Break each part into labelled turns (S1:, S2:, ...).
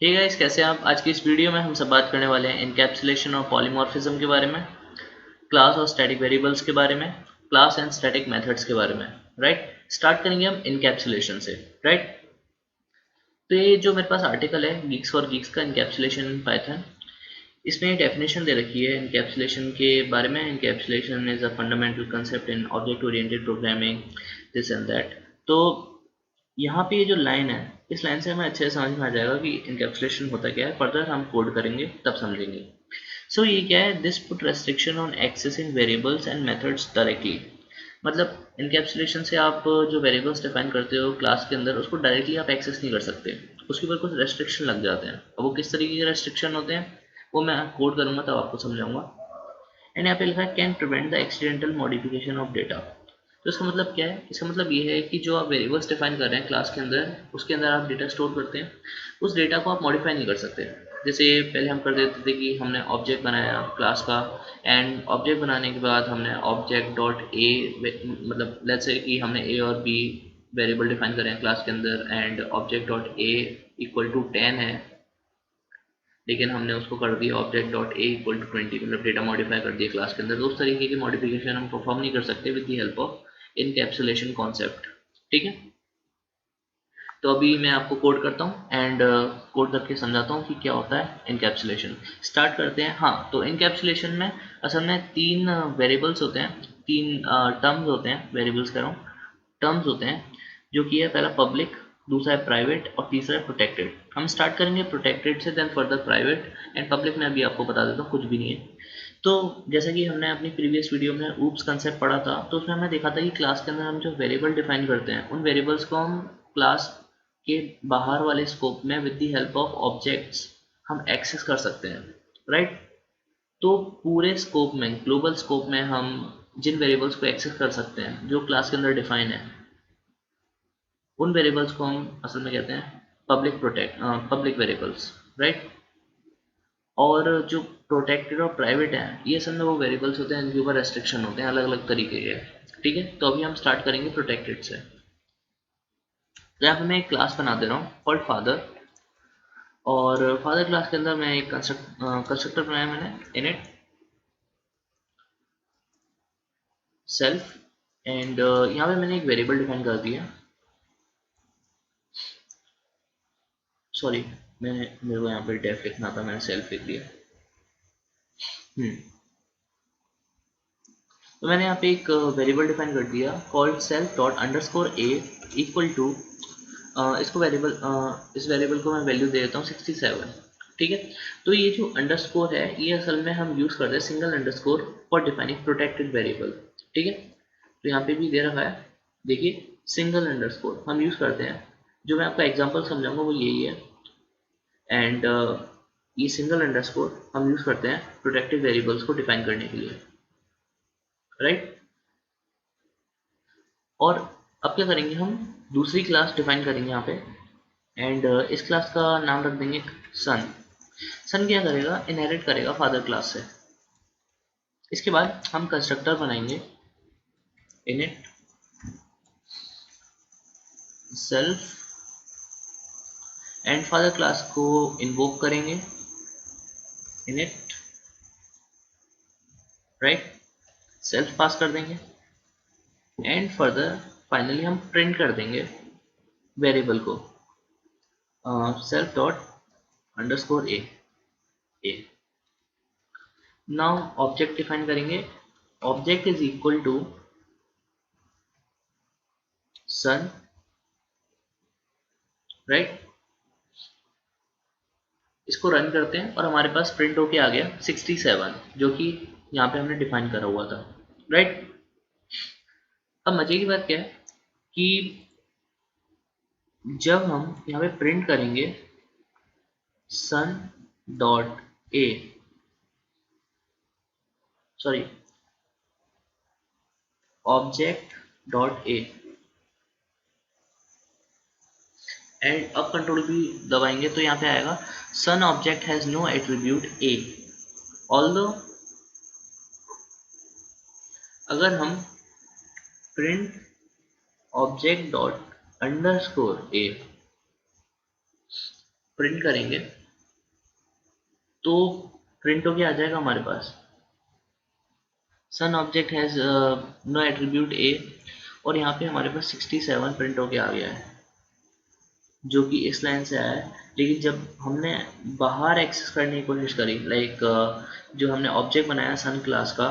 S1: Hey guys, कैसे हैं आप। आज की इस वीडियो में हम सब बात करने वाले हैं इनकैप्सुलेशन और पॉलीमॉर्फिज्म के बारे में, क्लास और स्टैटिक वेरिएबल्स के बारे में, क्लास एंड स्टैटिक मेथड्स के बारे में। राइट, स्टार्ट करेंगे हम इनकैप्सुलेशन से। राइट, तो ये जो मेरे पास आर्टिकल है गीक्स फॉर गीक्स का, इनकैप्सुलेशन इन पाइथन, इसमें डेफिनेशन दे रखी है इनकैप्सुलेशन के बारे में। Encapsulation is a fundamental concept in object oriented programming, this and that. तो यहाँ पे ये जो लाइन है, इस लाइन से हमें अच्छे से समझ में आ जाएगा कि इनकैप्सुलेशन होता क्या है। फर्दर हम कोड करेंगे तब समझेंगे। सो ये क्या है, this put restriction on accessing variables and methods directly. मतलब इनकैप्सुलेशन से आप जो वेरिएबल्स डिफाइन करते हो क्लास के अंदर, उसको डायरेक्टली आप एक्सेस नहीं कर सकते, उसके ऊपर कुछ रेस्ट्रिक्शन लग जाते हैं। अब वो किस तरीके के रेस्ट्रिक्शन होते हैं वो मैं कोड करूंगा तब आपको समझाऊंगा। एंड यहाँ पे लिखा है can prevent the accidental modification of data. तो इसका मतलब क्या है, इसका मतलब ये है कि जो आप वेरिएबल्स डिफाइन कर रहे हैं क्लास के अंदर, उसके अंदर आप डेटा स्टोर करते हैं, उस डेटा को आप मॉडिफाई नहीं कर सकते। जैसे पहले हम कर देते थे कि हमने ऑब्जेक्ट बनाया क्लास का, एंड ऑब्जेक्ट बनाने के बाद हमने ऑब्जेक्ट डॉट ए, मतलब लेट्स से कि हमने ए और बी वेरिएबल डिफाइन करें क्लास के अंदर, and object dot A equal to 10 है, लेकिन हमने उसको कर दिया object dot A equal to 20, मतलब डेटा मॉडिफाई कर दिया क्लास के अंदर। तो उस तरीके की मॉडिफिकेशन हम परफॉर्म नहीं कर सकते with the help of encapsulation concept. ठीक है, तो अभी मैं आपको कोड करता हूँ एंड कोड करके समझाता हूँ कि क्या होता है इनकैप्सुलेशन। स्टार्ट करते हैं। हाँ, तो इनकैप्सुलेशन में असल में तीन वेरिएबल्स होते हैं, तीन टर्म्स होते हैं, वेरिएबल्स कह रहा हूँ, टर्म्स होते हैं, जो कि है पहला पब्लिक, दूसरा है प्राइवेट और तीसरा है प्रोटेक्टेड। हम स्टार्ट करेंगे प्रोटेक्टेड से, then further private, and public में अभी आपको बता देता हूँ कुछ भी नहीं है। तो जैसा कि हमने अपनी प्रीवियस वीडियो में ऊप्स कंसेप्ट पढ़ा था, तो उसमें हमने देखा था कि क्लास के अंदर हम जो वेरिएबल डिफाइन करते हैं, उन वेरिएबल्स को हम क्लास के बाहर वाले स्कोप में with the help of objects हम एक्सेस कर सकते हैं। राइट, तो पूरे स्कोप में, ग्लोबल स्कोप में, हम जिन वेरिएबल्स को एक्सेस कर सकते हैं जो क्लास के अंदर डिफाइन है, उन वेरिएबल्स को हम असल में कहते हैं पब्लिक वेरिएबल्स। राइट, और जो प्रोटेक्टेड और प्राइवेट हैं, ये असल में वो वेरिएबल्स होते हैं जिनके ऊपर रेस्ट्रिक्शन होते हैं अलग अलग तरीके के। ठीक है, तो अभी हम स्टार्ट करेंगे प्रोटेक्टेड से। तो यहाँ पे मैं एक क्लास बना दे रहा हूँ कॉल्ड फादर, और फादर क्लास के अंदर मैं एक कंस्ट्रक्टर बनाया मैंने, इनिट सेल्फ, एंड यहाँ पे मैंने एक वेरिएबल डिफाइन कर दिया। सॉरी, मेरे को यहाँ पे डेफ लिखना था, मैंने सेल्फ लिख दिया। तो मैंने यहाँ पे एक वेरिएबल डिफाइन कर दिया called self dot underscore A equal to, इसको वेरिएबल, इस वेरिएबल को मैं वैल्यू दे देता हूँ 67। ठीक है, तो ये जो अंडरस्कोर है, ये असल में हम यूज़ करते हैं single underscore for defining protected variable. ठीक है, तो यहाँ पे भी दे रखा है, देखिए सिंगल अंडरस्कोर हम यूज़ करते हैं। जो मैं आपका एग्जांपल समझाऊंगा वो यही है, एंड ये सिंगल अंडरस्कोर हम यूज़ करते हैं प्रोटेक्टेड वेरिएबल्स को डिफाइन करने के लिए। राइट, और अब क्या करेंगे, हम दूसरी क्लास डिफाइन करेंगे यहाँ पे, एंड इस क्लास का नाम रख देंगे सन। सन क्या करेगा, इनहेरिट करेगा फादर क्लास से। इसके बाद हम कंस्ट्रक्टर बनाएंगे, init self, and father class को इन्वोक करेंगे, इनिट राइट, सेल्फ पास कर देंगे, एंड फर्दर फाइनली हम प्रिंट कर देंगे वेरिएबल को self dot underscore a. Now object define करेंगे, object is equal to son. Right, इसको रन करते हैं और हमारे पास प्रिंट होके आ गया 67, जो कि यहाँ पे हमने डिफाइन करा हुआ था। राइट, अब मजे की बात क्या है कि जब हम यहाँ पे प्रिंट करेंगे son dot a, sorry, object dot a, and अब कंट्रोल भी दबाएंगे तो यहाँ पे आएगा son object has no attribute a. Although अगर हम print object dot underscore a, print करेंगे तो प्रिंट होके आ जाएगा हमारे पास son object has no attribute a, और यहाँ पे हमारे पास 67 प्रिंट होके आ गया है जो कि इस लाइन से आया है। लेकिन जब हमने बाहर एक्सेस करने की कोशिश करी, लाइक जो हमने ऑब्जेक्ट बनाया सन क्लास का,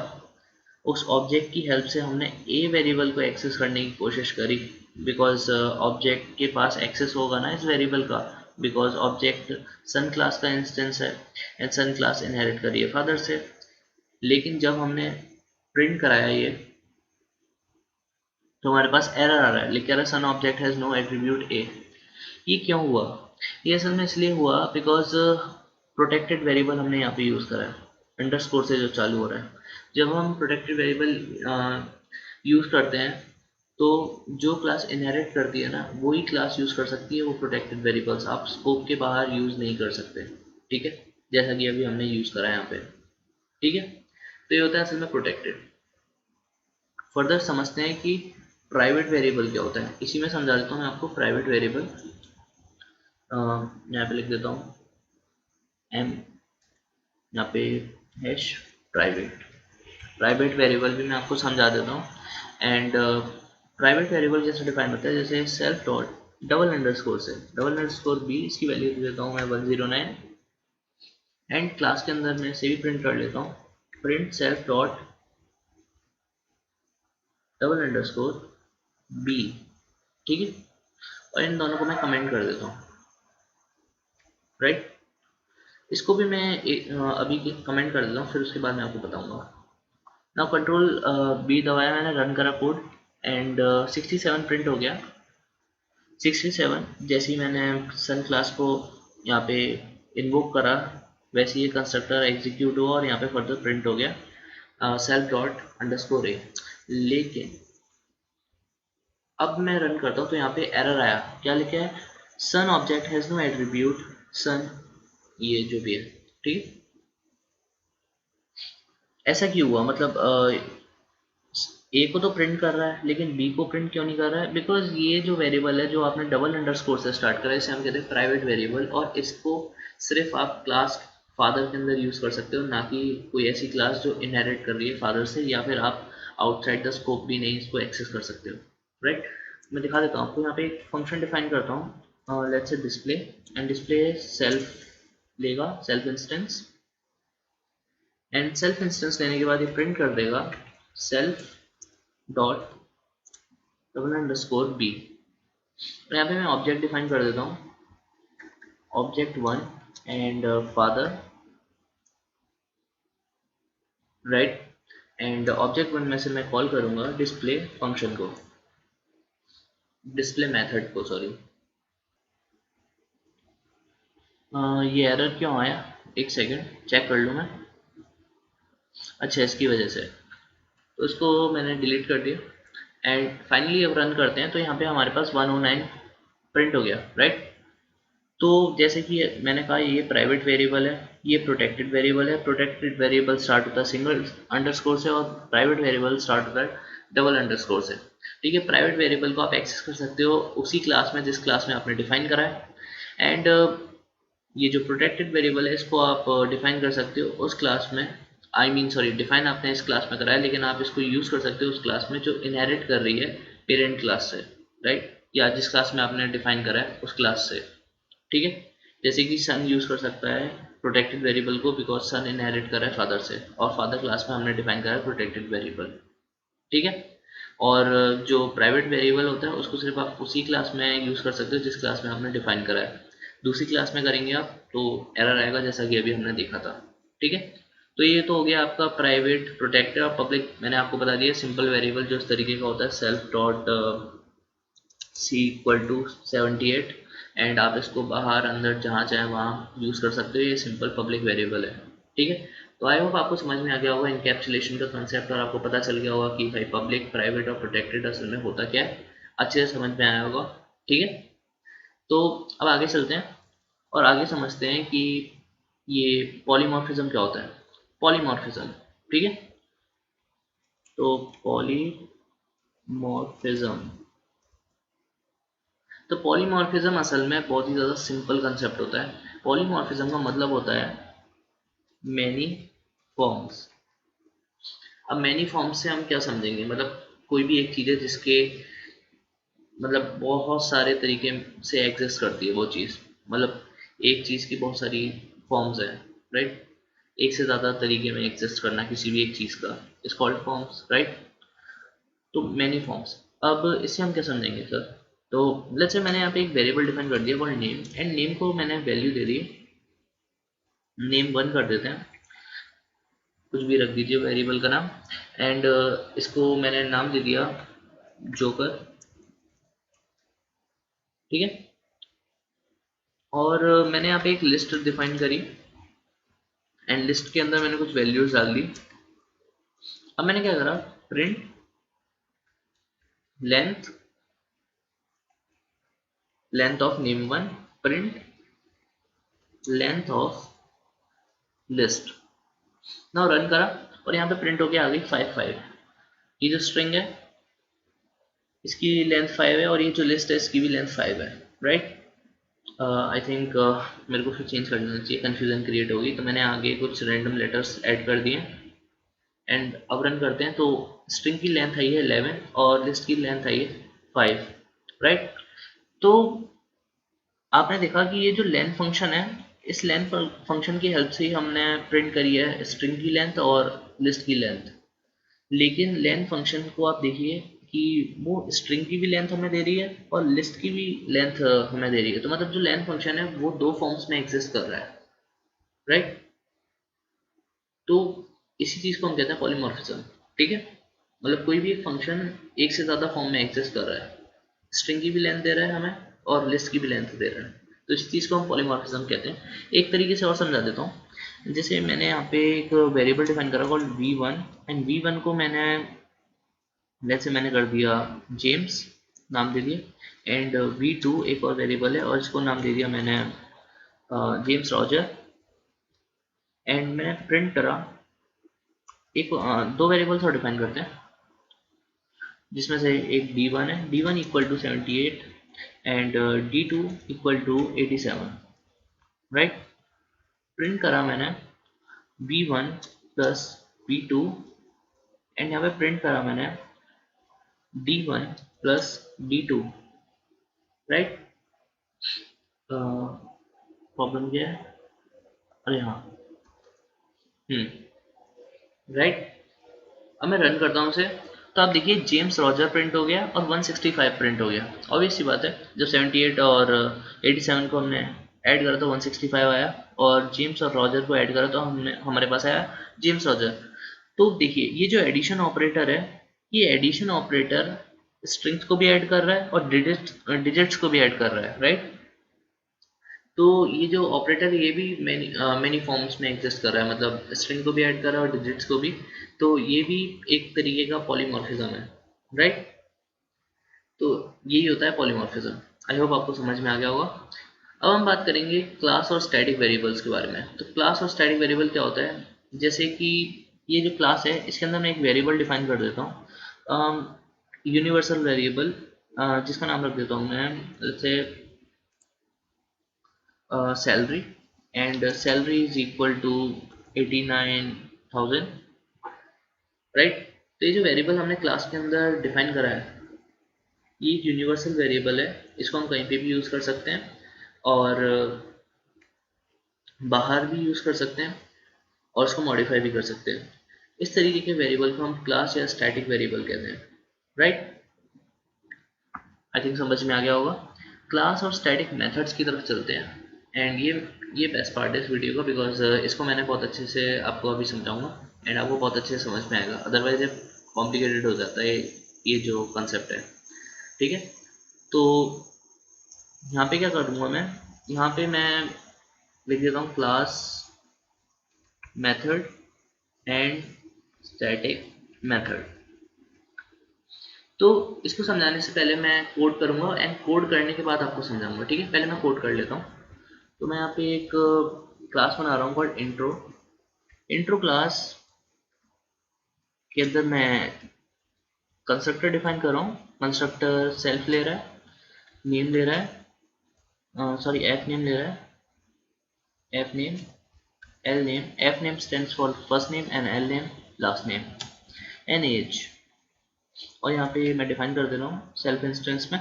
S1: उस ऑब्जेक्ट की हेल्प से हमने ए वेरिएबल को एक्सेस करने की कोशिश करी, बिकॉज ऑब्जेक्ट के पास एक्सेस होगा ना इस वेरिएबल का, बिकॉज ऑब्जेक्ट सन क्लास का इंस्टेंस है एंड सन क्लास इनहेरिट करी है फादर से। लेकिन जब हमने प्रिंट कराया ये, तो हमारे पास एरर आ रहा है, लिख रहा है सन ऑब्जेक्ट हैज़ नो एट्रीब्यूट ए। ये क्यों हुआ? ये असल में इसलिए हुआ बिकॉज प्रोटेक्टेड वेरिएबल हमने यहाँ पे यूज़ करा है, अंडरस्कोर से जो चालू हो रहा है। जब हम प्रोटेक्टेड वेरिएबल यूज़ करते हैं तो जो क्लास इनहेरिट करती है ना वही क्लास यूज़ कर सकती है वो प्रोटेक्टेड वेरिएबल्स, आप स्कोप के बाहर यूज़ नहीं कर सकते। ठीक है, जैसा कि अभी हमने यूज़ करा है यहाँ पे। ठीक है, तो ये होता है असल में प्रोटेक्टेड। फर्दर समझते हैं कि प्राइवेट वेरिएबल क्या होता है, इसी में समझा देता हूँ मैं आपको। प्राइवेट वेरिएबल यहाँ पे लिख देता हूँ एम, यहाँ पे हैश प्राइवेट। प्राइवेट वेरिएबल भी मैं आपको समझा देता हूँ। एंड प्राइवेट वेरिएबल जैसे डिफाइन होता है, जैसे सेल्फ डॉट डबल अंडरस्कोर से डबल अंडरस्कोर बी, इसकी वैल्यू दे देता हूँ मैं 109। एंड क्लास के अंदर मैं से भी प्रिंट कर लेता हूँ, print self dot double underscore B. ठीक है, और इन दोनों को मैं कमेंट कर देता हूँ, राइट। इसको भी मैं अभी कमेंट कर देता हूँ, फिर उसके बाद मैं आपको बताऊंगा। नाउ कंट्रोल बी दबाया मैंने, रन करा कोड एंड 67 प्रिंट हो गया। 67 जैसे ही मैंने सन क्लास को यहाँ पे इन्वोक करा, वैसे ये कंस्ट्रक्टर एग्जीक्यूट हुआ और यहाँ पे फर्दर प्रिंट हो गया सेल्फ डॉट अंडरस्कोर ए। लेकिन अब मैं रन करता हूँ तो यहाँ पे एरर आया, क्या लिखा है? सन ऑब्जेक्ट हैज़ नो एट्रीब्यूट सन, ये जो भी है। ठीक, ऐसा क्यों हुआ? मतलब ए को तो प्रिंट कर रहा है लेकिन बी को प्रिंट क्यों नहीं कर रहा है? बिकॉज ये जो वेरिएबल है जो आपने डबल अंडरस्कोर से स्टार्ट करा है, इसे हम कहते हैं प्राइवेट वेरिएबल, और इसको सिर्फ आप क्लास फादर के अंदर यूज़ कर सकते हो, ना कि कोई ऐसी क्लास जो इनहेरिट कर रही है फादर से, या फिर आप आउटसाइड द स्कोप भी नहीं इसको एक्सेस कर सकते हो, राइट। मैं दिखा देता हूँ आपको, यहाँ पे एक फंक्शन डिफाइन करता हूँ, let's say display, and display self लेगा, self instance, and self instance लेने के बाद ये प्रिंट कर देगा self dot double underscore b. तो यहाँ पे मैं ऑब्जेक्ट डिफाइन कर देता हूँ, object 1 and father, right. And object 1 में से मैं कॉल करूँगा डिस्प्ले फंक्शन को, डिस्प्ले मेथड को, सॉरी। ये एरर क्यों आया? एक सेकेंड चेक कर लूँ मैं। अच्छा, इसकी वजह से, तो इसको मैंने डिलीट कर दिया। एंड फाइनली अब रन करते हैं तो यहाँ पे हमारे पास 109 प्रिंट हो गया, राइट। तो जैसे कि मैंने कहा ये प्राइवेट वेरिएबल है, ये प्रोटेक्टेड वेरिएबल है। प्रोटेक्टेड वेरिएबल स्टार्ट होता है सिंगल अंडरस्कोर से और प्राइवेट वेरिएबल स्टार्ट होता है डबल अंडरस्कोर से। ठीक है, प्राइवेट वेरिएबल को आप एक्सेस कर सकते हो उसी क्लास में जिस क्लास में आपने डिफाइन करा है, एंड ये जो प्रोटेक्टेड वेरिएबल है इसको आप डिफाइन कर सकते हो उस क्लास में, आई मीन सॉरी, डिफाइन आपने इस क्लास में करा है लेकिन आप इसको यूज़ कर सकते हो उस क्लास में जो इनहेरिट कर रही है पेरेंट क्लास से, राइट, या जिस क्लास में आपने डिफाइन करा है उस क्लास से। ठीक है, जैसे कि सन यूज़ कर सकता है प्रोटेक्टेड वेरिएबल को बिकॉज सन इनहेरिट कर रहा है फादर से, और फादर क्लास में हमने डिफाइन करा है प्रोटेक्टेड वेरिएबल। ठीक है, और जो प्राइवेट वेरिएबल होता है उसको सिर्फ आप उसी क्लास में यूज़ कर सकते हो जिस क्लास में आपने डिफाइन करा है। दूसरी क्लास में करेंगे आप तो एरर आएगा, जैसा कि अभी हमने देखा था। ठीक है, तो ये तो हो गया आपका प्राइवेट, प्रोटेक्टेड और पब्लिक। मैंने आपको बता दिया सिंपल वेरिएबल जो इस तरीके का होता है, self dot C equal to 78, and आप इसको बाहर अंदर जहाँ चाहे वहाँ यूज़ कर सकते हो। ये सिंपल पब्लिक वेरिएबल है। ठीक है, तो आई होप आपको समझ में आ गया होगा इनकैप्सुलेशन का कंसेप्ट, और आपको पता चल गया होगा कि भाई पब्लिक, प्राइवेट और प्रोटेक्टेड असल में होता क्या है, अच्छे से समझ में आया होगा। ठीक है, तो अब आगे चलते हैं और आगे समझते हैं कि ये पॉलीमॉर्फिज्म क्या होता है। पॉलीमॉर्फिज्म, ठीक है, तो पॉलीमॉर्फिज्म तो पॉलीमॉर्फिज्म असल में बहुत ही ज़्यादा सिंपल कंसेप्ट होता है। पॉलीमॉर्फिज्म का मतलब होता है मैनी फॉर्म्स। अब मैनी फॉर्म्स से हम क्या समझेंगे, मतलब कोई भी एक चीज़ है जिसके मतलब बहुत सारे तरीके से एग्जिस्ट करती है वो चीज़, मतलब एक चीज़ की बहुत सारी फॉर्म्स है, राइट। एक से ज़्यादा तरीके में एग्जिस्ट करना किसी भी एक चीज़ का इज कॉल्ड फॉर्म्स, राइट। तो मैनी फॉर्म्स। अब इससे हम क्या समझेंगे सर, तो लेट्स से मैंने यहाँ पे एक वेरिएबल डिफाइन कर दिया कॉल्ड नेम, एंड नेम को मैंने वैल्यू दे दी नेम 1 कर देते हैं, कुछ भी रख दीजिए वेरिएबल का नाम, एंड इसको मैंने नाम दे दिया जोकर, ठीक है। और मैंने यहाँ पे एक लिस्ट डिफाइन करी, एंड लिस्ट के अंदर मैंने कुछ वैल्यूज डाल दी। अब मैंने क्या करा, print length, length of name 1, print length of list. Now run करा और यहाँ पे प्रिंट होके आ गई 5 5। ये जो स्ट्रिंग है इसकी लेंथ 5 है, और ये जो लिस्ट है इसकी भी लेंथ 5 है, राइट। आई थिंक मेरे को फिर चेंज कर देना चाहिए, कन्फ्यूजन क्रिएट होगी, तो मैंने आगे कुछ रैंडम लेटर्स ऐड कर दिए, एंड अब रन करते हैं। तो स्ट्रिंग की लेंथ आई है 11 और लिस्ट की लेंथ आई है 5, राइट। तो आपने देखा कि ये जो लेंथ फंक्शन है, इस लेंथ फंक्शन की हेल्प से ही हमने प्रिंट करी है स्ट्रिंग की लेंथ और लिस्ट की लेंथ। लेकिन लेंथ फंक्शन को आप देखिए कि वो स्ट्रिंग की भी लेंथ हमें दे रही है और लिस्ट की भी लेंथ हमें दे रही है, तो मतलब जो लेंथ फंक्शन है वो दो फॉर्म्स में एग्जिस्ट कर रहा है, राइट। तो इसी चीज़ को हम कहते हैं पॉलीमॉर्फिज्म, ठीक है। मतलब कोई भी एक फंक्शन एक से ज़्यादा फॉर्म में एग्जिस्ट कर रहा है, स्ट्रिंग की भी लेंथ दे रहा है हमें और लिस्ट की भी लेंथ दे रहा है, तो इस चीज़ को हम पॉलीमॉर्फिज्म कहते हैं। एक तरीके से और समझा देता हूँ, जैसे मैंने यहाँ पे एक वेरिएबल डिफाइन करा कॉल्ड v1, एंड v1 को मैंने जैसे मैंने कर दिया जेम्स, नाम दे दिया, एंड v2 एक और वेरिएबल है और इसको नाम दे दिया मैंने जेम्स रॉजर, एंड मैंने प्रिंट करा एक दो वेरिएबल्स और डिफाइन करते हैं, जिसमें से एक d1 है, d1 equal to 78 and d2 equal to 87, right. Print करा मैंने v1 प्लस v2, एंड यहाँ पे प्रिंट करा मैंने d1 plus d2, right. Problem क्या है, अरे हाँ, राइट। अब मैं रन करता हूँ उसे, तो आप देखिए जेम्स रॉजर प्रिंट हो गया और 165 प्रिंट हो गया। ऑब्वियस सी बात है, जब 78 और 87 को हमने ऐड करा तो 165 आया, और जेम्स और रॉजर को ऐड करा तो हमने हमारे पास आया जेम्स रॉजर। तो देखिए ये जो एडिशन ऑपरेटर है, ये एडिशन ऑपरेटर स्ट्रिंग्स को भी ऐड कर रहा है और डिजिट्स को भी ऐड कर रहा है, राइट। तो ये जो ऑपरेटर ये भी मैनी फॉर्म्स में एग्जिस्ट कर रहा है, मतलब स्ट्रिंग को भी ऐड कर रहा है और डिजिट्स को भी, तो ये भी एक तरीके का पॉलीमॉर्फिज्म है, राइट। तो यही होता है पॉलीमॉर्फिज्म। आई होप आपको समझ में आ गया होगा। अब हम बात करेंगे क्लास और स्टैटिक वेरिएबल्स के बारे में। तो क्लास और स्टैटिक वेरिएबल क्या होता है, जैसे कि ये जो क्लास है इसके अंदर मैं एक वेरिएबल डिफाइन कर देता हूँ, यूनिवर्सल वेरिएबल, जिसका नाम रख देता हूँ मैं जैसे salary, and salary is equal to 89,000, right. तो ये जो वेरिएबल हमने क्लास के अंदर डिफाइन करा है ये एक यूनिवर्सल वेरिएबल है, इसको हम कहीं पे भी यूज़ कर सकते हैं और बाहर भी यूज़ कर सकते हैं और इसको मॉडिफाई भी कर सकते हैं। इस तरीके के वेरिएबल को हम क्लास या स्टैटिक वेरिएबल कहते हैं, राइट। आई थिंक समझ में आ गया होगा। क्लास और स्टैटिक मेथड्स की तरफ चलते हैं, एंड ये बेस्ट पार्ट है इस वीडियो का, बिकॉज इसको मैंने बहुत अच्छे से आपको अभी समझाऊंगा एंड आपको बहुत अच्छे से समझ में आएगा, अदरवाइज ये कॉम्प्लिकेटेड हो जाता है ये जो कंसेप्ट है, ठीक है। तो यहाँ पे क्या करूँगा मैं, यहाँ पे मैं लिख देता हूँ class method and static method. तो इसको समझाने से पहले मैं कोड करूँगा एंड कोड करने के बाद आपको समझाऊंगा, ठीक है। पहले मैं कोड कर लेता हूँ। तो मैं यहाँ पे एक क्लास बना रहा हूँ कॉल्ड इंट्रो। इंट्रो क्लास के अंदर मैं कंस्ट्रक्टर डिफाइन कर रहा हूँ, कंस्ट्रक्टर सेल्फ ले रहा है, नेम ले रहा है, सॉरी एफ नेम ले रहा है, F name, L name, F name stands for first name and L name last name and age. और यहाँ पे मैं डिफाइन कर दे रहा हूँ सेल्फ इंस्टेंस में,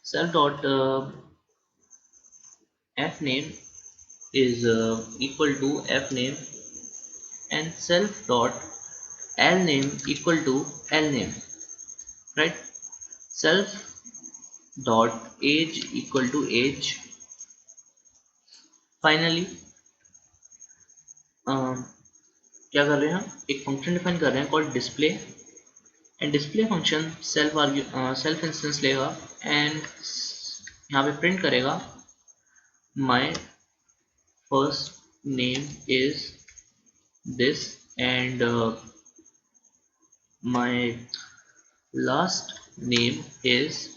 S1: self dot F name is equal to f name and self dot l name equal to l name, right? Self dot age equal to age. Finally क्या कर रहे हैं हम, एक फंक्शन डिफाइन कर रहे हैं called display, and display function self instance लेगा एंड यहाँ पे प्रिंट करेगा my first name is this and my last name is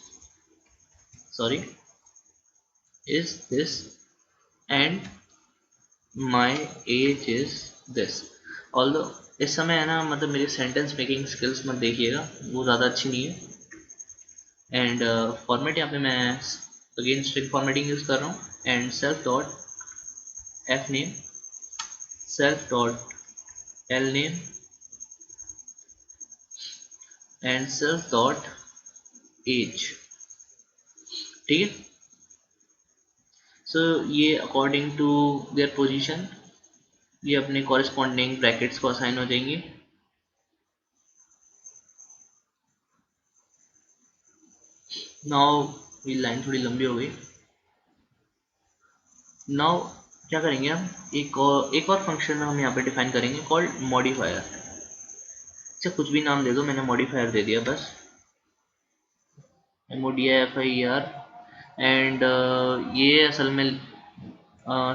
S1: this and my age is this। Although इस समय है ना, मतलब मेरी सेंटेंस मेकिंग स्किल्स मत देखिएगा, वो ज़्यादा अच्छी नहीं है। एंड फॉर्मेट यहाँ पे मैं अगेन स्ट्रिंग फॉर्मेटिंग यूज़ कर रहा हूँ and self dot F name, self dot L name and self dot age, ठीक है। सो ये अकॉर्डिंग टू देयर पोजीशन ये अपने कॉरेस्पॉन्डिंग ब्रैकेट्स को असाइन हो जाएंगे। नाउ ये लाइन थोड़ी लंबी हो गई। नाउ क्या करेंगे हम, एक और फंक्शन हम यहाँ पे डिफाइन करेंगे कॉल्ड मॉडिफायर। अच्छा कुछ भी नाम दे दो, मैंने मॉडिफायर दे दिया बस, MODIFIER। एंड ये असल में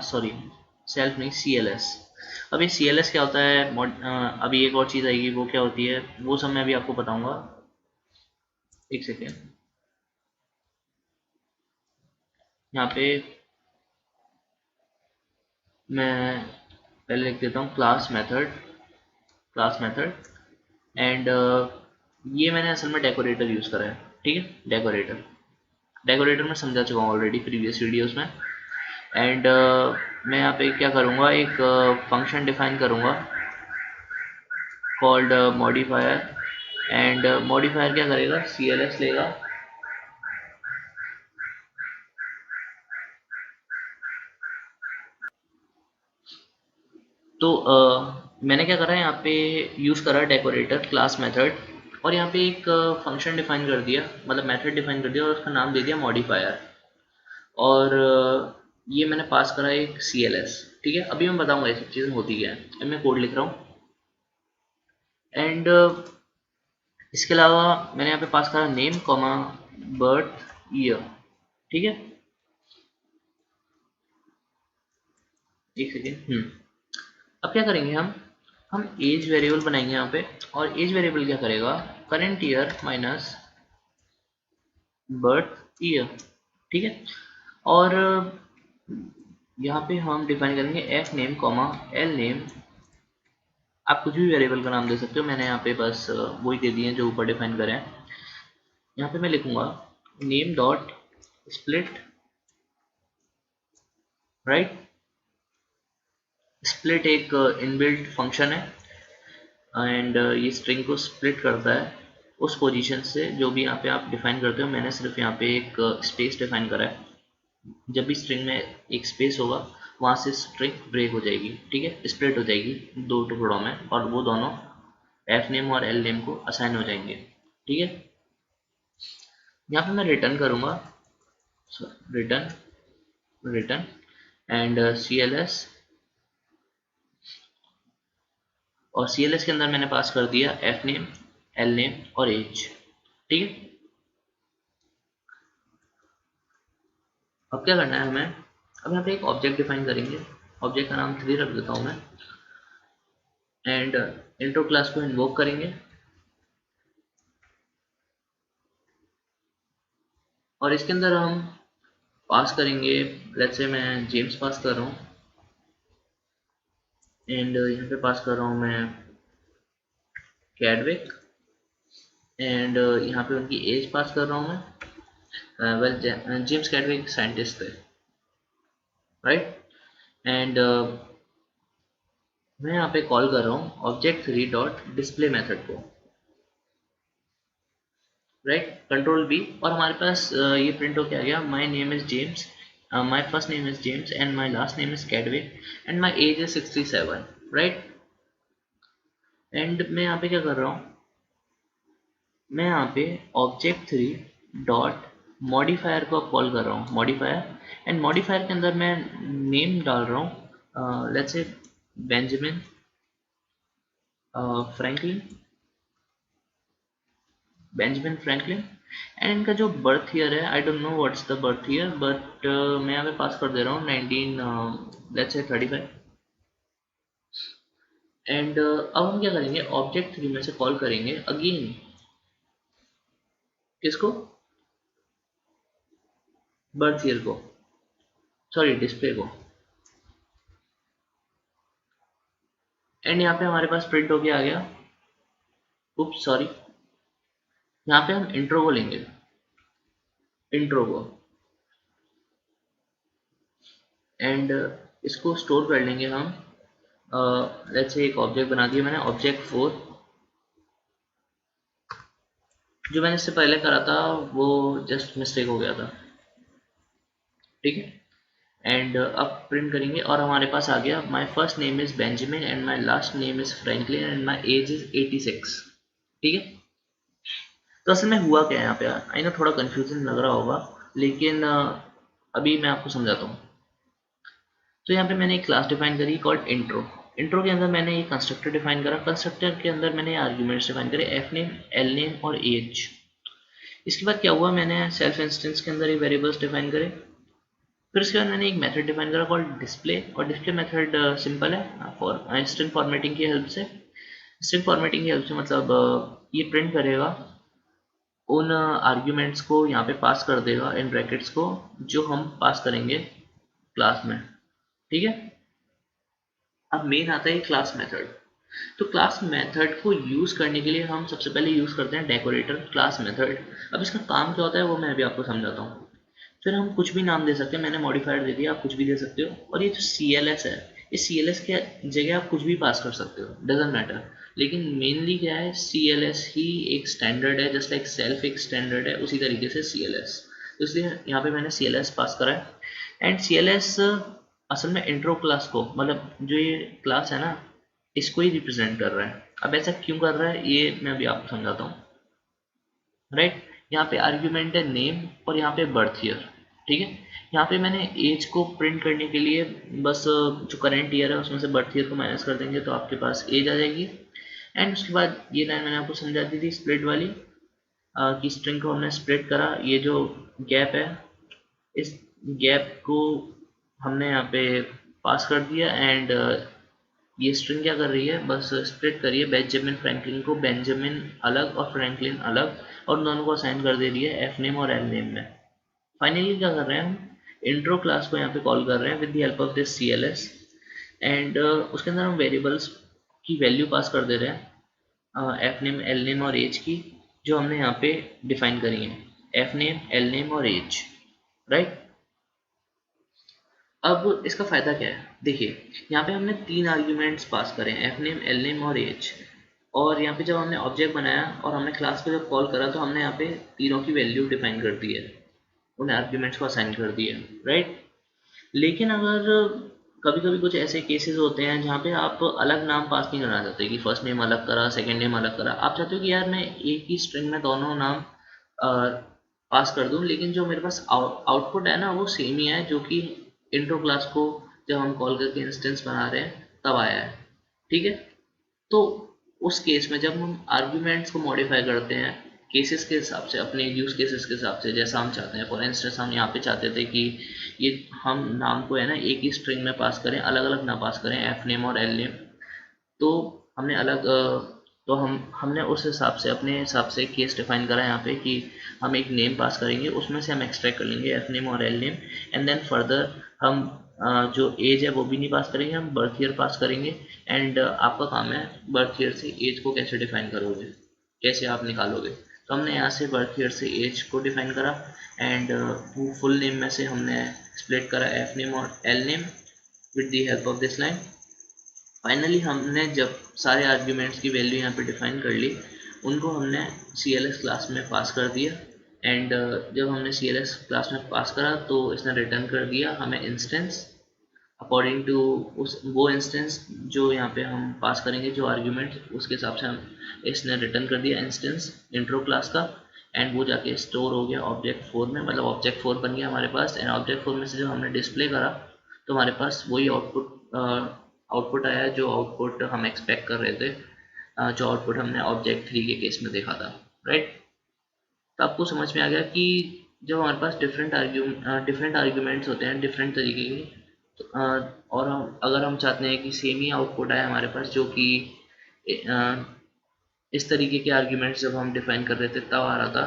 S1: सॉरी सेल्फ नहीं CLS। अब ये CLS क्या होता है, अभी एक और चीज़ आएगी वो क्या होती है वो सब मैं अभी आपको बताऊंगा, एक सेकेंड। यहाँ पे मैं पहले लिख देता हूँ क्लास मेथड एंड ये मैंने असल में डेकोरेटर यूज़ करा है, ठीक है। डेकोरेटर मैं समझा चुका हूँ ऑलरेडी प्रीवियस वीडियोस में। एंड मैं यहाँ पे क्या करूँगा, एक फंक्शन डिफाइन करूँगा कॉल्ड मॉडिफायर एंड मॉडिफायर क्या करेगा, CLS लेगा तो मैंने क्या करा है यहाँ पे यूज़ करा डेकोरेटर क्लास मेथड और यहाँ पे एक फंक्शन डिफाइन कर दिया, मतलब मेथड डिफाइन कर दिया और उसका नाम दे दिया मॉडिफायर। और ये मैंने पास करा एक CLS, ठीक है। अभी मैं बताऊंगा ये सब चीज़ें होती क्या है। अब मैं कोड लिख रहा हूँ एंड इसके अलावा मैंने यहाँ पे पास करा नेम कॉमा बर्थ ईयर, ठीक है। एक सेकेंड। अब क्या करेंगे हम एज वेरिएबल बनाएंगे यहाँ पे, और एज वेरिएबल क्या करेगा, current year minus birth year, ठीक है। और यहाँ पे हम डिफाइन करेंगे F name comma L name. आप कुछ भी वेरिएबल का नाम दे सकते हो, मैंने यहाँ पे बस वही दे दिए जो ऊपर डिफाइन करें। यहाँ पे मैं लिखूंगा name dot split, right. Split एक इनबिल्ट फंक्शन है एंड ये स्ट्रिंग को स्प्लिट करता है उस पोजीशन से जो भी यहाँ पे आप डिफाइन करते हो। मैंने सिर्फ यहाँ पे एक स्पेस डिफाइन करा है, जब भी स्ट्रिंग में एक स्पेस होगा वहाँ से स्ट्रिंग ब्रेक हो जाएगी, ठीक है, स्प्लिट हो जाएगी दो टुकड़ों में और वो दोनों एफ नेम और एल नेम को असाइन हो जाएंगे, ठीक है। यहाँ पे मैं रिटर्न करूँगा, रिटर्न रिटर्न एंड CLS, और CLS के अंदर मैंने पास कर दिया एफ नेम एल नेम और एज, ठीक है। अब क्या करना है हमें, अब यहाँ पे एक ऑब्जेक्ट डिफाइन करेंगे, ऑब्जेक्ट का नाम 3 रख देता हूँ मैं एंड इंट्रो क्लास को इन्वोक करेंगे और इसके अंदर हम पास करेंगे, लेट्स से मैं जेम्स पास कर रहा हूँ एंड यहाँ पे पास कर रहा हूँ मैं कैडविक एंड यहाँ पे उनकी एज पास कर रहा हूँ मैं वेल जेम्स कैडविक साइंटिस्ट थे, राइट। एंड मैं यहाँ पे कॉल कर रहा हूँ object three dot display method को, राइट, कंट्रोल बी, और हमारे पास ये प्रिंट होके आ गया my name is James, my first name is James and my last name is Chadwick and my age is 67, right. And मैं यहाँ पे क्या कर रहा हूँ, मैं यहाँ पे ऑब्जेक्ट थ्री डॉट मॉडिफायर को कॉल कर रहा हूँ, मॉडिफायर, एंड मॉडिफायर के अंदर मैं नेम डाल रहा हूँ लेट्स से Benjamin Franklin, Benjamin Franklin, and इनका जो बर्थ ईयर है I don't know what's the birth year, but मैं यहाँ पे पास कर दे रहा हूँ 19 लेट्स से 35। एंड अब हम क्या करेंगे, ऑब्जेक्ट थ्री में से कॉल करेंगे अगेन किसको, बर्थ ईयर को, सॉरी डिस्प्ले को। एंड यहाँ पे हमारे पास प्रिंट होके आ गया, उप्स सॉरी, यहाँ पे हम इंट्रो को लेंगे, इंट्रो को, एंड इसको स्टोर कर लेंगे हम, लेट्स से एक ऑब्जेक्ट बना दिया मैंने, ऑब्जेक्ट फोर, जो मैंने इससे पहले करा था वो जस्ट मिस्टेक हो गया था, ठीक है। एंड अब प्रिंट करेंगे और हमारे पास आ गया my first name is Benjamin and my last name is Franklin and my age is 86, ठीक है। तो असल में हुआ क्या है यहाँ पे, आई नो थोड़ा कंफ्यूजन लग रहा होगा, लेकिन अभी मैं आपको समझाता हूँ। तो यहाँ पे मैंने एक क्लास डिफाइन करी कॉल्ड इंट्रो, इंट्रो के अंदर मैंने ये कंस्ट्रक्टर डिफाइन करा, कंस्ट्रक्टर के अंदर मैंने आर्ग्यूमेंट्स डिफाइन करे, एफ नेम, एल नेम और एज। इसके बाद क्या हुआ, मैंने सेल्फ इंस्टेंस के अंदर ये वेरिएबल्स डिफाइन करे, फिर उसके बाद मैंने एक मेथड डिफाइन करा कॉल्ड डिस्प्ले, और डिस्प्ले मेथड सिंपल है, फॉर स्ट्रिंग फॉर्मेटिंग की हेल्प से, स्ट्रिंग फॉर्मेटिंग की हेल्प से मतलब ये प्रिंट करेगा उन आर्ग्यूमेंट्स को, यहाँ पे पास कर देगा इन ब्रैकेट्स को जो हम पास करेंगे क्लास में, ठीक है। अब मेन आता है क्लास मेथड। तो क्लास मेथड को यूज करने के लिए हम सबसे पहले यूज करते हैं डेकोरेटर क्लास मेथड। अब इसका काम क्या होता है वो मैं अभी आपको समझाता हूँ। फिर हम कुछ भी नाम दे सकते हैं, मैंने मॉडिफायर दे दिया, आप कुछ भी दे सकते हो। और ये जो CLS है, इस CLS के जगह आप कुछ भी पास कर सकते हो, डजेंट मैटर। लेकिन मेनली क्या है, CLS ही एक स्टैंडर्ड है, जस्ट लाइक सेल्फ एक स्टैंडर्ड है, उसी तरीके से CLS। तो इसलिए यहाँ पे मैंने CLS पास करा है। एंड CLS असल में इंट्रो क्लास को, मतलब जो ये क्लास है ना, इसको ही रिप्रेजेंट कर रहा है। अब ऐसा क्यों कर रहा है ये मैं अभी आपको समझाता हूँ, राइट। यहाँ पे आर्ग्यूमेंट है नेम और यहाँ पे बर्थ ईयर, ठीक है। यहाँ पे मैंने एज को प्रिंट करने के लिए बस जो करंट ईयर है उसमें से बर्थ ईयर को माइनस कर देंगे तो आपके पास एज आ जाएगी। एंड उसके बाद ये लाइन मैंने आपको समझा दी थी स्प्लिट वाली, कि स्ट्रिंग को हमने स्प्लिट करा, ये जो गैप है इस गैप को हमने यहाँ पे पास कर दिया। एंड ये स्ट्रिंग क्या कर रही है, बस स्प्लिट करिए बेंजामिन फ्रैंकलिन को, बेंजामिन अलग और फ्रैंकलिन अलग, और दोनों को असाइन कर दे रही है एफ नेम और एल नेम में। फाइनली क्या कर रहे हैं हम, इंट्रो क्लास को यहाँ पे कॉल कर रहे हैं with the help of this CLS। And उसके अंदर हम वेरिएबल्स की वैल्यू पास कर दे रहे हैं, एफ नेम, एल नेम और एज की, जो हमने यहाँ पे डिफाइन करी है, एफ नेम, एल नेम और एज, राइट। अब इसका फ़ायदा क्या है, देखिए यहाँ पे हमने तीन आर्ग्यूमेंट्स पास करें, एफ नेम, एल नेम और एज। और यहाँ पे जब हमने ऑब्जेक्ट बनाया और हमने क्लास को जब कॉल करा तो हमने यहाँ पे तीनों की वैल्यू डिफाइन कर दी है, उन आर्ग्यूमेंट्स को असाइन कर दिया, राइट। लेकिन अगर कभी कभी कुछ ऐसे केसेस होते हैं जहाँ पे आप अलग नाम पास नहीं करना चाहते, कि फर्स्ट नेम अलग करा, सेकंड नेम अलग करा, आप चाहते हो कि यार मैं एक ही स्ट्रिंग में दोनों नाम पास कर दूं, लेकिन जो मेरे पास आउटपुट है ना वो सेम ही है जो कि इंट्रो क्लास को जब हम कॉल करके इंस्टेंस बना रहे हैं तब आया है, ठीक है। तो उस केस में जब हम आर्ग्यूमेंट्स को मॉडिफाई करते हैं केसेस के हिसाब से, अपने यूज केसेस के हिसाब से जैसा हम चाहते हैं, फॉर इंस्टेंस हम यहाँ पे चाहते थे कि ये हम नाम को है ना एक ही स्ट्रिंग में पास करें, अलग अलग ना पास करें, एफ नेम और एल नेम। तो हमने अलग तो हमने उस हिसाब से अपने हिसाब से केस डिफाइन करा यहाँ पे कि हम एक नेम पास करेंगे, उसमें से हम एक्सट्रैक्ट कर लेंगे एफ नेम और L name, and then further हम जो एज है वो भी नहीं पास करेंगे, हम बर्थ ईयर पास करेंगे। एंड आपका काम है बर्थ ईयर से एज को कैसे डिफाइन करोगे, कैसे आप निकालोगे। तो हमने यहाँ से बर्थ ईयर से एज को डिफाइन करा एंड फुल नेम में से हमने स्प्लिट करा एफ नेम और L name with the help of this line. Finally हमने जब सारे आर्ग्यूमेंट्स की वैल्यू यहाँ पे डिफाइन कर ली, उनको हमने CLS क्लास में पास कर दिया एंड जब हमने CLS क्लास में पास करा तो इसने रिटर्न कर दिया हमें इंस्टेंस अकॉर्डिंग टू उस वो इंस्टेंस जो यहाँ पे हम पास करेंगे, जो आर्ग्यूमेंट उसके हिसाब से हम इसने रिटर्न कर दिया इंस्टेंस इंट्रो क्लास का एंड वो जाके स्टोर हो गया ऑब्जेक्ट 4 में, मतलब ऑब्जेक्ट 4 बन गया हमारे पास एंड ऑब्जेक्ट 4 में से जो हमने डिस्प्ले करा तो हमारे पास वही आउटपुट आया जो आउटपुट हम एक्सपेक्ट कर रहे थे, जो आउटपुट हमने ऑब्जेक्ट 3 के केस में देखा था, राइट। तो आपको समझ में आ गया कि जब हमारे पास डिफरेंट आर्ग्यूमेंट्स होते हैं डिफरेंट तरीके के, तो, और हम अगर हम चाहते हैं कि सेम ही आउटपुट आए हमारे पास जो कि इस तरीके के आर्ग्यूमेंट्स जब हम डिफाइन कर रहे थे तब आ रहा था,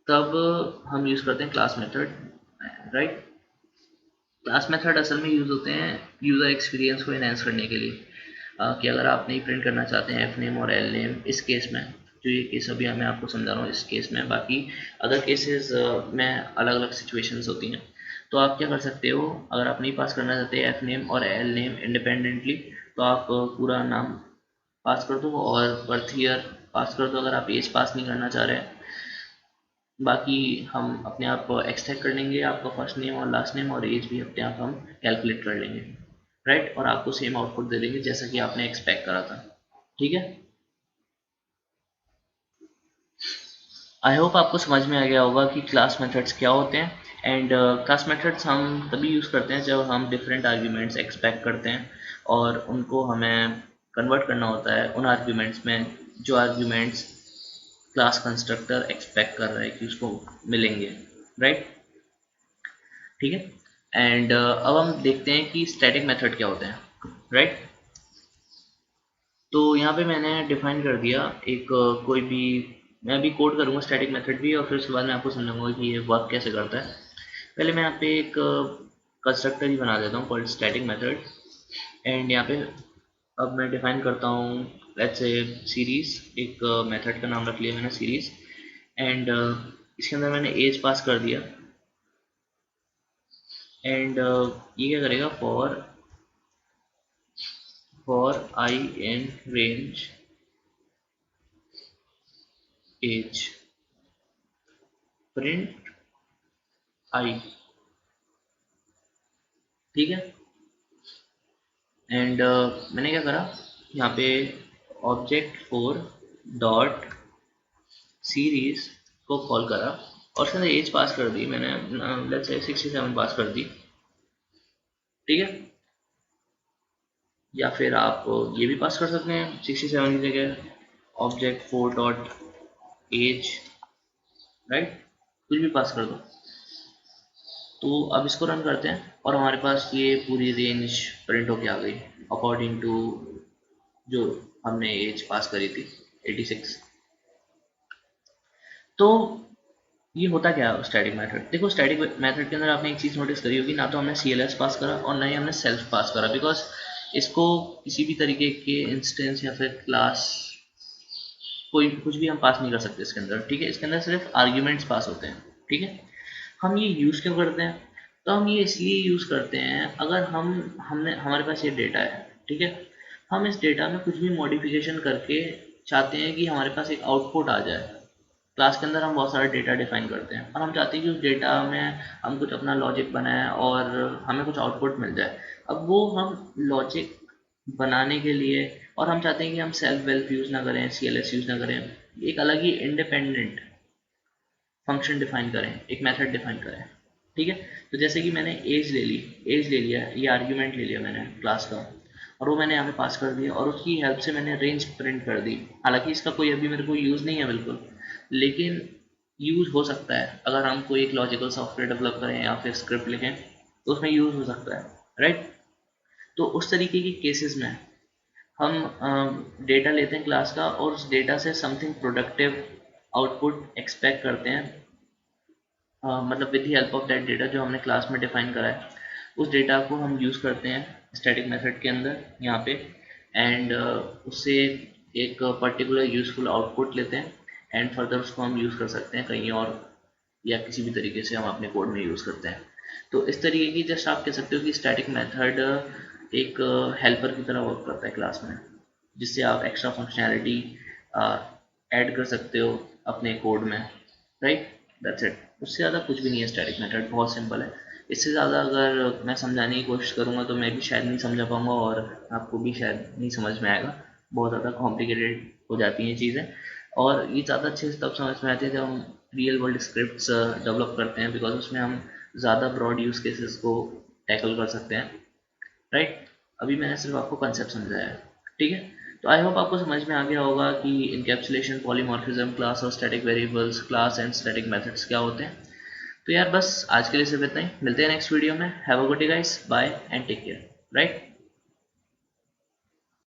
S1: तब हम यूज़ करते हैं class method, right. Class method असल में यूज़ होते हैं यूज़र एक्सपीरियंस को एनहेंस करने के लिए, कि अगर आप नहीं प्रिंट करना चाहते हैं एफ नेम और एल नेम इस केस में, जो ये केस अभी मैं आपको समझा रहा हूँ इस केस में, बाकी अदर केसेस में अलग अलग सिचुएशंस होती हैं। तो आप क्या कर सकते हो, अगर आप नहीं पास करना चाहते एफ नेम और एल नेम इंडिपेंडेंटली, तो आप पूरा नाम पास कर दो और बर्थ ईयर पास कर दो अगर आप एज पास नहीं करना चाह रहे हैं। बाकी हम अपने आप एक्सट्रैक्ट कर लेंगे आपका फर्स्ट नेम और लास्ट नेम और एज भी अपने आप हम कैलकुलेट कर लेंगे, राइट। और आपको सेम आउटपुट दे देंगे जैसा कि आपने एक्सपेक्ट करा था, ठीक है। आई होप आपको समझ में आ गया होगा कि क्लास मेथड्स क्या होते हैं एंड क्लास मेथड्स हम तभी यूज़ करते हैं जब हम डिफरेंट आर्ग्यूमेंट्स एक्सपेक्ट करते हैं और उनको हमें कन्वर्ट करना होता है उन आर्ग्यूमेंट्स में जो आर्ग्यूमेंट्स क्लास कंस्ट्रक्टर एक्सपेक्ट कर रहा है कि उसको मिलेंगे, राइट, ठीक है। एंड अब हम देखते हैं कि स्टैटिक मेथड क्या होते हैं, राइट। तो यहाँ पे मैंने डिफाइन कर दिया एक कोई भी, मैं अभी कोड करूँगा स्टैटिक मेथड भी और फिर उसके बाद मैं आपको समझाऊंगा कि ये वर्क कैसे करता है। पहले मैं यहाँ पे एक कंस्ट्रक्टर ही बना देता हूँ कॉल्ड स्टैटिक मेथड एंड यहाँ पे अब मैं डिफाइन करता हूँ लेट्स से सीरीज, एक मेथड का नाम रख लिया मैंने सीरीज एंड इसके अंदर मैंने एज पास कर दिया एंड ये क्या करेगा for i in range as print i, ठीक है। एंड मैंने क्या करा यहाँ पे ऑब्जेक्ट 4 डॉट सीरीज को कॉल करा और उसके अंदर एज पास कर दी मैंने, लेट्स से 67 पास कर दी, ठीक है। या फिर आप ये भी पास कर सकते हैं 67 की जगह ऑब्जेक्ट 4 डॉट एज, राइट, कुछ भी पास कर दो। तो अब इसको रन करते हैं और हमारे पास ये पूरी रेंज प्रिंट होके आ गई अकॉर्डिंग टू जो हमने एज पास करी थी 86। तो ये होता क्या है स्टैटिक मेथड, देखो स्टैटिक मेथड के अंदर आपने एक चीज़ नोटिस करी होगी, ना तो हमने CLS पास करा और ना ही हमने सेल्फ पास करा, बिकॉज इसको किसी भी तरीके के इंस्टेंस या फिर क्लास कोई कुछ भी हम पास नहीं कर सकते इसके अंदर, ठीक है। इसके अंदर सिर्फ आर्ग्यूमेंट्स पास होते हैं, ठीक है। हम ये यूज़ क्यों करते हैं, तो हम ये इसलिए यूज़ करते हैं अगर हमने हमारे पास ये डेटा है, ठीक है, हम इस डेटा में कुछ भी मॉडिफिकेशन करके चाहते हैं कि हमारे पास एक आउटपुट आ जाए। क्लास के अंदर हम बहुत सारा डेटा डिफाइन करते हैं और हम चाहते हैं कि उस डेटा में हम कुछ अपना लॉजिक बनाएं और हमें कुछ आउटपुट मिल जाए। अब वो हम लॉजिक बनाने के लिए और हम चाहते हैं कि हम सेल्फ वेल्फ यूज़ ना करें, CLS यूज़ ना करें, एक अलग ही इंडिपेंडेंट फंक्शन डिफाइन करें, एक मेथड डिफाइन करें, ठीक है। तो जैसे कि मैंने एज ले लिया, ये आर्ग्यूमेंट ले लिया मैंने क्लास का और वो मैंने यहाँ पे पास कर दिया और उसकी हेल्प से मैंने रेंज प्रिंट कर दी। हालांकि इसका कोई अभी मेरे को यूज़ नहीं है बिल्कुल, लेकिन यूज़ हो सकता है अगर हम कोई एक लॉजिकल सॉफ्टवेयर डेवलप करें या फिर स्क्रिप्ट लिखें तो उसमें यूज़ हो सकता है, राइट। तो उस तरीके की केसेस में हम डेटा लेते हैं क्लास का और उस डेटा से समथिंग प्रोडक्टिव आउटपुट एक्सपेक्ट करते हैं, मतलब with the help of that data जो हमने क्लास में डिफाइन करा है, उस डेटा को हम यूज़ करते हैं स्टैटिक मेथड के अंदर यहाँ पे एंड उससे एक पर्टिकुलर यूज़फुल आउटपुट लेते हैं एंड फर्दर उसको हम यूज़ कर सकते हैं कहीं और, या किसी भी तरीके से हम अपने कोड में यूज़ करते हैं। तो इस तरीके की जस्ट आप कह सकते हो कि स्टैटिक मेथड एक हेल्पर की तरह वर्क करता है क्लास में, जिससे आप एक्स्ट्रा फंक्शनैलिटी ऐड कर सकते हो अपने कोड में, राइट। दैट्स इट, उससे ज़्यादा कुछ भी नहीं है स्टैटिक मेथड, बहुत सिंपल है। इससे ज़्यादा अगर मैं समझाने की कोशिश करूँगा तो मैं भी शायद नहीं समझा पाऊँगा और आपको भी शायद नहीं समझ में आएगा, बहुत ज़्यादा कॉम्प्लिकेटेड हो जाती हैं चीज़ें। और ये ज़्यादा अच्छे से तब समझ में आती है जब हम रियल वर्ल्ड स्क्रिप्ट्स डेवलप करते हैं, बिकॉज उसमें हम ज़्यादा ब्रॉड यूज़ केसेस को टैकल कर सकते हैं, राइट। अभी मैंने सिर्फ आपको कंसेप्ट समझाया है, ठीक है। तो आई होप आपको समझ में आ गया होगा कि इनकैप्सुलेशन, पॉलीमॉर्फिज्म, क्लास और static variables, class and static methods क्या होते हैं। तो यार बस आज के लिए सिर्फ इतना ही, मिलते हैं नेक्स्ट वीडियो में। Have a good day guys, bye and take care, right.